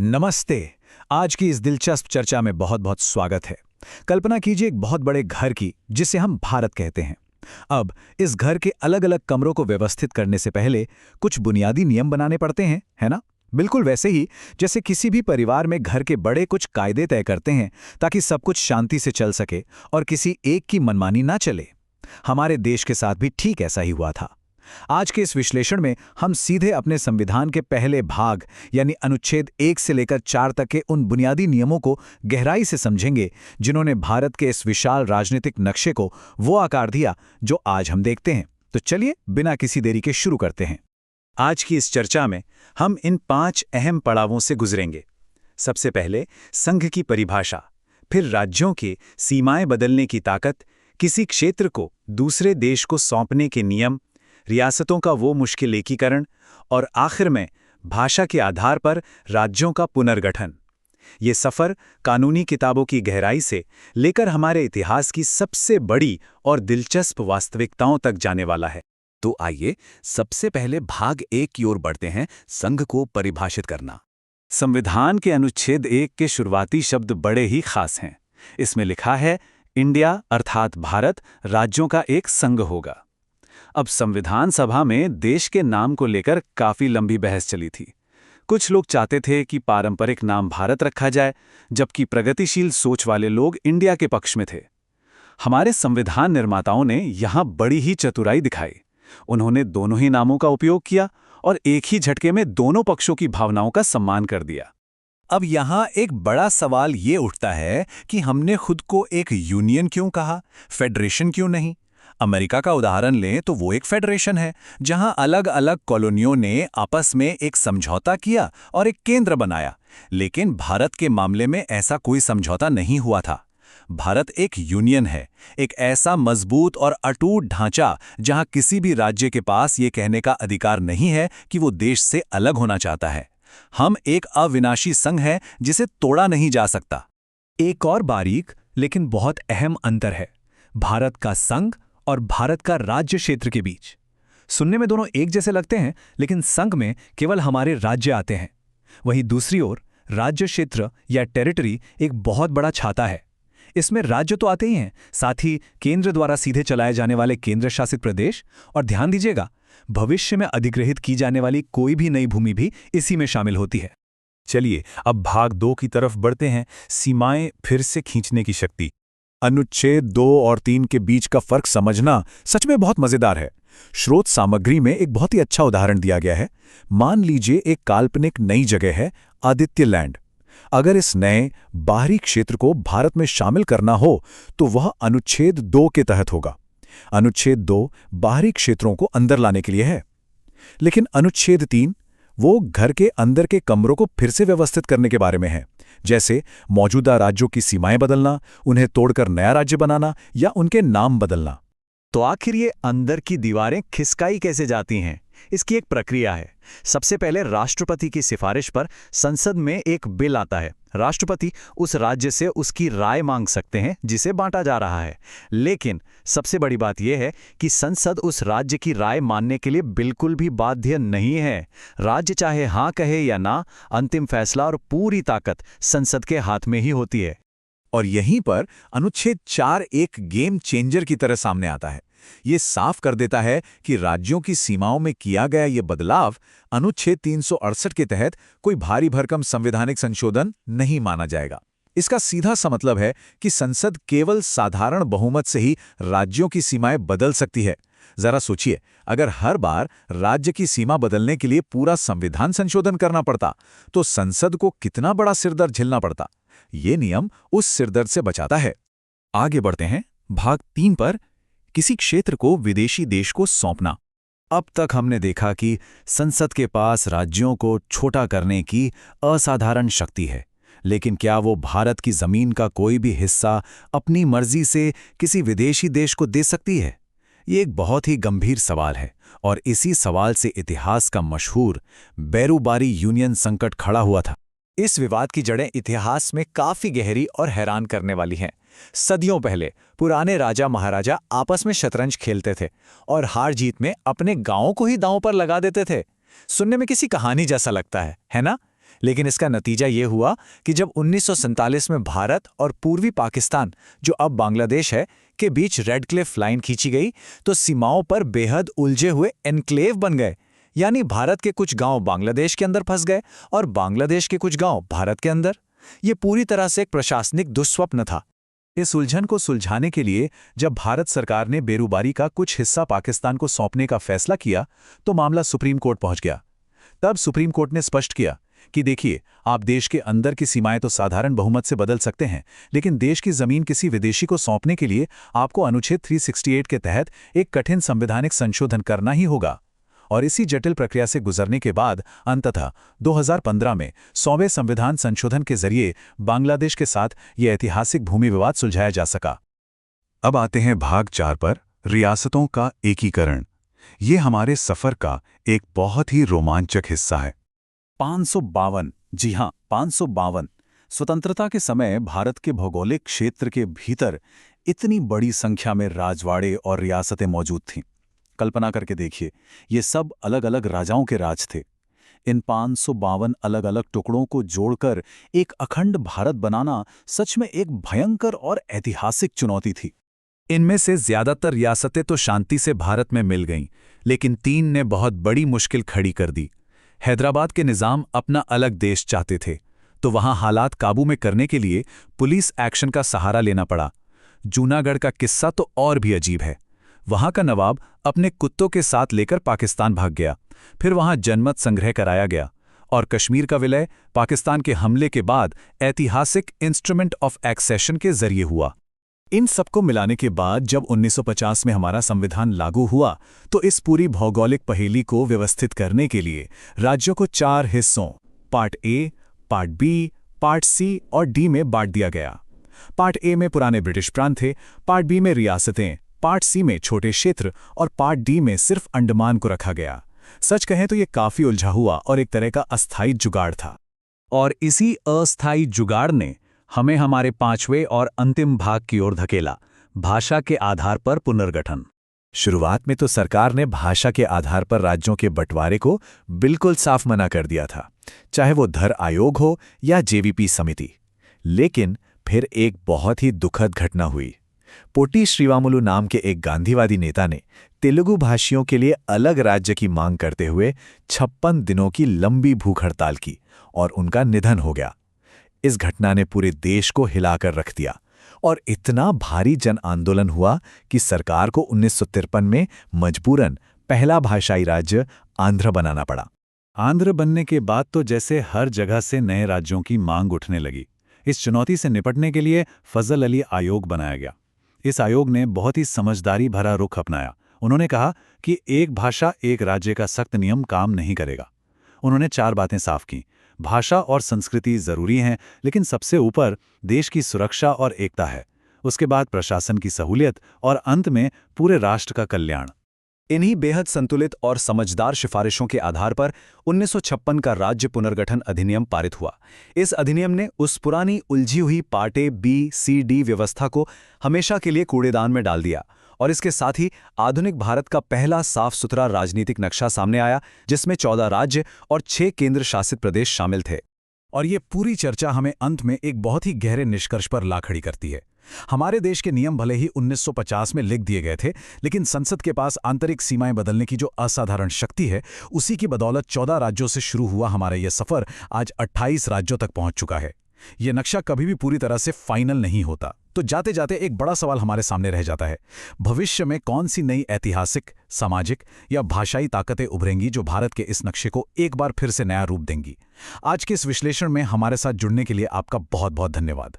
नमस्ते। आज की इस दिलचस्प चर्चा में बहुत बहुत स्वागत है। कल्पना कीजिए एक बहुत बड़े घर की, जिसे हम भारत कहते हैं। अब इस घर के अलग अलग कमरों को व्यवस्थित करने से पहले कुछ बुनियादी नियम बनाने पड़ते हैं, है ना? बिल्कुल वैसे ही जैसे किसी भी परिवार में घर के बड़े कुछ कायदे तय करते हैं ताकि सब कुछ शांति से चल सके और किसी एक की मनमानी ना चले। हमारे देश के साथ भी ठीक ऐसा ही हुआ था। आज के इस विश्लेषण में हम सीधे अपने संविधान के पहले भाग यानी अनुच्छेद 1 से लेकर 4 तक के उन बुनियादी नियमों को गहराई से समझेंगे जिन्होंने भारत के इस विशाल राजनीतिक नक्शे को वो आकार दिया जो आज हम देखते हैं। तो चलिए बिना किसी देरी के शुरू करते हैं। आज की इस चर्चा में हम इन 5 अहम पड़ावों से गुजरेंगे। सबसे पहले संघ की परिभाषा, फिर राज्यों के सीमाएं बदलने की ताकत, किसी क्षेत्र को दूसरे देश को सौंपने के नियम, रियासतों का वो मुश्किल एकीकरण और आखिर में भाषा के आधार पर राज्यों का पुनर्गठन। ये सफ़र कानूनी किताबों की गहराई से लेकर हमारे इतिहास की सबसे बड़ी और दिलचस्प वास्तविकताओं तक जाने वाला है। तो आइए सबसे पहले भाग 1 की ओर बढ़ते हैं, संघ को परिभाषित करना। संविधान के अनुच्छेद 1 के शुरुआती शब्द बड़े ही खास हैं। इसमें लिखा है, इंडिया अर्थात भारत राज्यों का एक संघ होगा। अब संविधान सभा में देश के नाम को लेकर काफी लंबी बहस चली थी। कुछ लोग चाहते थे कि पारंपरिक नाम भारत रखा जाए, जबकि प्रगतिशील सोच वाले लोग इंडिया के पक्ष में थे। हमारे संविधान निर्माताओं ने यहाँ बड़ी ही चतुराई दिखाई। उन्होंने दोनों ही नामों का उपयोग किया और एक ही झटके में दोनों पक्षों की भावनाओं का सम्मान कर दिया। अब यहाँ एक बड़ा सवाल ये उठता है कि हमने खुद को एक यूनियन क्यों कहा, फेडरेशन क्यों नहीं? अमेरिका का उदाहरण लें तो वो एक फेडरेशन है जहां अलग अलग कॉलोनियों ने आपस में एक समझौता किया और एक केंद्र बनाया। लेकिन भारत के मामले में ऐसा कोई समझौता नहीं हुआ था। भारत एक यूनियन है, एक ऐसा मजबूत और अटूट ढांचा जहां किसी भी राज्य के पास ये कहने का अधिकार नहीं है कि वो देश से अलग होना चाहता है। हम एक अविनाशी संघ है जिसे तोड़ा नहीं जा सकता। एक और बारीक लेकिन बहुत अहम अंतर है भारत का संघ और भारत का राज्य क्षेत्र के बीच। सुनने में दोनों एक जैसे लगते हैं, लेकिन संघ में केवल हमारे राज्य आते हैं। वहीं दूसरी ओर राज्य क्षेत्र या टेरिटरी एक बहुत बड़ा छाता है। इसमें राज्य तो आते ही हैं, साथ ही केंद्र द्वारा सीधे चलाए जाने वाले केंद्र शासित प्रदेश, और ध्यान दीजिएगा भविष्य में अधिग्रहित की जाने वाली कोई भी नई भूमि भी इसी में शामिल होती है। चलिए अब भाग 2 की तरफ बढ़ते हैं, सीमाएं फिर से खींचने की शक्ति। अनुच्छेद 2 और 3 के बीच का फर्क समझना सच में बहुत मजेदार है। स्रोत सामग्री में एक बहुत ही अच्छा उदाहरण दिया गया है। मान लीजिए एक काल्पनिक नई जगह है, आदित्य लैंड। अगर इस नए बाहरी क्षेत्र को भारत में शामिल करना हो तो वह अनुच्छेद 2 के तहत होगा। अनुच्छेद 2 बाहरी क्षेत्रों को अंदर लाने के लिए है, लेकिन अनुच्छेद 3 वो घर के अंदर के कमरों को फिर से व्यवस्थित करने के बारे में है, जैसे मौजूदा राज्यों की सीमाएं बदलना, उन्हें तोड़कर नया राज्य बनाना या उनके नाम बदलना। तो आखिर ये अंदर की दीवारें खिसकाई कैसे जाती हैं? इसकी एक प्रक्रिया है। सबसे पहले राष्ट्रपति की सिफारिश पर संसद में एक बिल आता है। राष्ट्रपति उस राज्य से उसकी राय मांग सकते हैं जिसे बांटा जा रहा है। लेकिन सबसे बड़ी बात यह है कि संसद उस राज्य की राय मानने के लिए बिल्कुल भी बाध्य नहीं है। राज्य चाहे हाँ कहे या ना, अंतिम फैसला और पूरी ताकत संसद के हाथ में ही होती है। और यहीं पर अनुच्छेद 4 एक गेम चेंजर की तरह सामने आता है। ये साफ कर देता है कि राज्यों की सीमाओं में किया गया ये बदलाव अनुच्छेद 368 के तहत कोई भारी भरकम संवैधानिक संशोधन नहीं माना जाएगा। इसका सीधा सा मतलब है कि संसद केवल साधारण बहुमत से ही राज्यों की सीमाएं बदल सकती है। जरा सोचिए, अगर हर बार राज्य की सीमा बदलने के लिए पूरा संविधान संशोधन करना पड़ता तो संसद को कितना बड़ा सिरदर्द झेलना पड़ता। ये नियम उस सिरदर्द से बचाता है। आगे बढ़ते हैं भाग 3 पर, किसी क्षेत्र को विदेशी देश को सौंपना। अब तक हमने देखा कि संसद के पास राज्यों को छोटा करने की असाधारण शक्ति है, लेकिन क्या वो भारत की जमीन का कोई भी हिस्सा अपनी मर्जी से किसी विदेशी देश को दे सकती है? ये एक बहुत ही गंभीर सवाल है और इसी सवाल से इतिहास का मशहूर बैरूबारी यूनियन संकट खड़ा हुआ था। इस विवाद की जड़ें इतिहास में काफी गहरी और हैरान करने वाली हैं। सदियों पहले पुराने राजा महाराजा आपस में शतरंज खेलते थे और हार जीत में अपने गांवों को ही दांव पर लगा देते थे। सुनने में किसी कहानी जैसा लगता है ना? लेकिन इसका नतीजा ये हुआ कि जब 1947 में भारत और पूर्वी पाकिस्तान, जो अब बांग्लादेश है, के बीच रेड क्लिफ लाइन खींची गई, तो सीमाओं पर बेहद उलझे हुए एनक्लेव बन गए। यानी भारत के कुछ गांव बांग्लादेश के अंदर फंस गए और बांग्लादेश के कुछ गांव भारत के अंदर। ये पूरी तरह से एक प्रशासनिक दुस्वप्न था। इस उलझन को सुलझाने के लिए जब भारत सरकार ने बेरूबारी का कुछ हिस्सा पाकिस्तान को सौंपने का फैसला किया, तो मामला सुप्रीम कोर्ट पहुंच गया। तब सुप्रीम कोर्ट ने स्पष्ट किया कि देखिए, आप देश के अंदर की सीमाएं तो साधारण बहुमत से बदल सकते हैं, लेकिन देश की जमीन किसी विदेशी को सौंपने के लिए आपको अनुच्छेद 368 के तहत एक कठिन संवैधानिक संशोधन करना ही होगा। और इसी जटिल प्रक्रिया से गुजरने के बाद अंततः 2015 में 100वें संविधान संशोधन के जरिए बांग्लादेश के साथ यह ऐतिहासिक भूमि विवाद सुलझाया जा सका। अब आते हैं भाग 4 पर, रियासतों का एकीकरण। ये हमारे सफर का एक बहुत ही रोमांचक हिस्सा है। 552, जी हां, 552। स्वतंत्रता के समय भारत के भौगोलिक क्षेत्र के भीतर इतनी बड़ी संख्या में राजवाड़े और रियासतें मौजूद थीं। कल्पना करके देखिए, ये सब अलग अलग राजाओं के राज थे। इन 552 अलग अलग टुकड़ों को जोड़कर एक अखंड भारत बनाना सच में एक भयंकर और ऐतिहासिक चुनौती थी। इनमें से ज्यादातर रियासतें तो शांति से भारत में मिल गईं, लेकिन 3 ने बहुत बड़ी मुश्किल खड़ी कर दी। हैदराबाद के निजाम अपना अलग देश चाहते थे, तो वहां हालात काबू में करने के लिए पुलिस एक्शन का सहारा लेना पड़ा। जूनागढ़ का किस्सा तो और भी अजीब है। वहां का नवाब अपने कुत्तों के साथ लेकर पाकिस्तान भाग गया, फिर वहां जनमत संग्रह कराया गया, और कश्मीर का विलय पाकिस्तान के हमले के बाद ऐतिहासिक इंस्ट्रूमेंट ऑफ एक्सेशन के जरिए हुआ। इन सबको मिलाने के बाद जब 1950 में हमारा संविधान लागू हुआ, तो इस पूरी भौगोलिक पहेली को व्यवस्थित करने के लिए राज्यों को 4 हिस्सों, part A, part B, part C और डी में बांट दिया गया। पार्ट ए में पुराने ब्रिटिश प्रांत थे, पार्ट बी में रियासतें, पार्ट सी में छोटे क्षेत्र और पार्ट डी में सिर्फ अंडमान को रखा गया। सच कहें तो ये काफी उलझा हुआ और एक तरह का अस्थायी जुगाड़ था। और इसी अस्थायी जुगाड़ ने हमें हमारे 5वें और अंतिम भाग की ओर धकेला, भाषा के आधार पर पुनर्गठन। शुरुआत में तो सरकार ने भाषा के आधार पर राज्यों के बंटवारे को बिल्कुल साफ मना कर दिया था, चाहे वो धर आयोग हो या जेवीपी समिति। लेकिन फिर एक बहुत ही दुखद घटना हुई। पोटी श्रीरामुलु नाम के एक गांधीवादी नेता ने तेलुगु भाषियों के लिए अलग राज्य की मांग करते हुए 56 दिनों की लंबी भूख हड़ताल की और उनका निधन हो गया। इस घटना ने पूरे देश को हिलाकर रख दिया और इतना भारी जन आंदोलन हुआ कि सरकार को 1953 में मजबूरन पहला भाषाई राज्य आंध्र बनाना पड़ा। आंध्र बनने के बाद तो जैसे हर जगह से नए राज्यों की मांग उठने लगी। इस चुनौती से निपटने के लिए फजल अली आयोग बनाया गया। इस आयोग ने बहुत ही समझदारी भरा रुख अपनाया। उन्होंने कहा कि एक भाषा एक राज्य का सख्त नियम काम नहीं करेगा। उन्होंने 4 बातें साफ की। भाषा और संस्कृति जरूरी हैं, लेकिन सबसे ऊपर देश की सुरक्षा और एकता है। उसके बाद प्रशासन की सहूलियत और अंत में पूरे राष्ट्र का कल्याण। इन्हीं बेहद संतुलित और समझदार सिफारिशों के आधार पर 1956 का राज्य पुनर्गठन अधिनियम पारित हुआ। इस अधिनियम ने उस पुरानी उलझी हुई part A, B, C, D व्यवस्था को हमेशा के लिए कूड़ेदान में डाल दिया और इसके साथ ही आधुनिक भारत का पहला साफ सुथरा राजनीतिक नक्शा सामने आया, जिसमें 14 राज्य और 6 केंद्र शासित प्रदेश शामिल थे। और ये पूरी चर्चा हमें अंत में एक बहुत ही गहरे निष्कर्ष पर ला खड़ी करती है। हमारे देश के नियम भले ही 1950 में लिख दिए गए थे, लेकिन संसद के पास आंतरिक सीमाएं बदलने की जो असाधारण शक्ति है, उसी की बदौलत 14 राज्यों से शुरू हुआ हमारा यह सफर आज 28 राज्यों तक पहुंच चुका है। यह नक्शा कभी भी पूरी तरह से फाइनल नहीं होता। तो जाते जाते एक बड़ा सवाल हमारे सामने रह जाता है, भविष्य में कौन सी नई ऐतिहासिक, सामाजिक या भाषाई ताकतें उभरेंगी जो भारत के इस नक्शे को एक बार फिर से नया रूप देंगी। आज के इस विश्लेषण में हमारे साथ जुड़ने के लिए आपका बहुत बहुत धन्यवाद।